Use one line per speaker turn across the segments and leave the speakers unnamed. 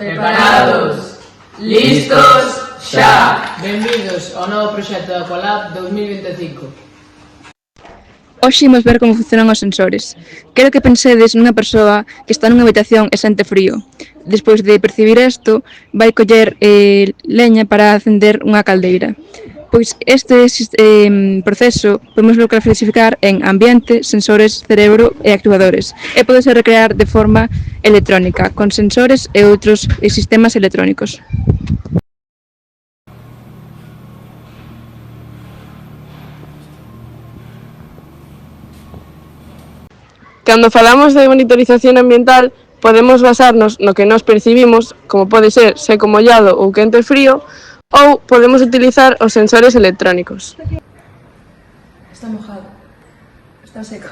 Preparados, listos, xa!
Benvidos ao novo proxecto da Aqualab 2025.
Hoxe imos ver como funcionan os sensores. Quero que pensedes nunha persoa que está nunha habitación e sente frío. Despois de percibir isto, vai coller leña para acender unha caldeira. Pois este proceso podemos clasificar en ambiente, sensores, cerebro e actuadores. E pode ser recrear de forma electrónica, con sensores e outros sistemas electrónicos.
Cando falamos de monitorización ambiental, podemos basarnos no que nós percibimos, como pode ser seco mollado ou quente frío, ou podemos utilizar os sensores electrónicos.
Está mojado. Está seco.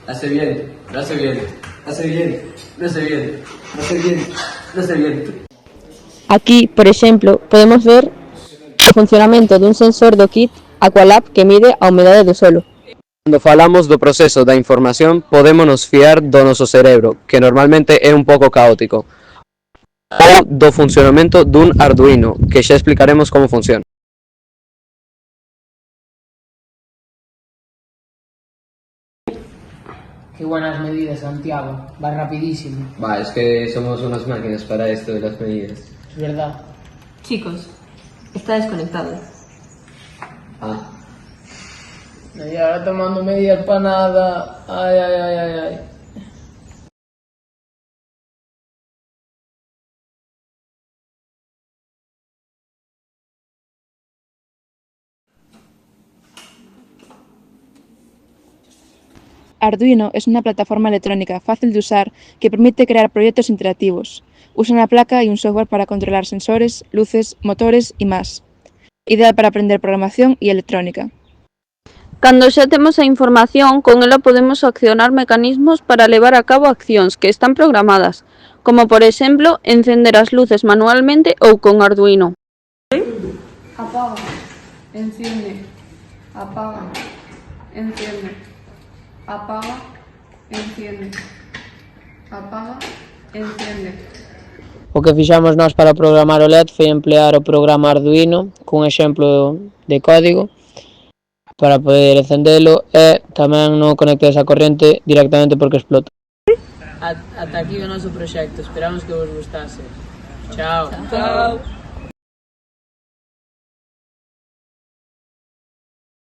Hace viento, no hace viento, hace viento, no hace viento, no hace viento, no hace viento.
Aquí, por exemplo, podemos ver o funcionamento dun sensor do kit Aqualab que mide a humedade do solo.
Cando falamos do proceso da información, podémonos fiar do noso cerebro, que normalmente é un pouco caótico, ou do funcionamento dun Arduino, que xa explicaremos como funciona.
Qué buenas medidas, Santiago. Va rapidísimo.
Va, es que somos unas máquinas para esto de las medidas.
Es verdad.
Chicos, está desconectado.
Ah.
Y ahora tomando medidas para nada. Ay, ay, ay, ay, ay.
Arduino es una plataforma electrónica fácil de usar que permite crear proyectos interactivos. Usa una placa y un software para controlar sensores, luces, motores y más. Ideal para aprender programación y electrónica.
Cando xa temos a información, con ela podemos accionar mecanismos para levar a cabo accións que están programadas, como por exemplo, encender as luces manualmente ou con Arduino.
Apaga, enciende, apaga, enciende, apaga, enciende, apaga, enciende.
O que fixamos nós para programar o LED foi emplear o programa Arduino cun exemplo de código para poder encendelo e tamén non conectes a corrente directamente porque explota.
Ata aquí o noso proxecto. Esperamos que vos gustase. Chao.
Chao.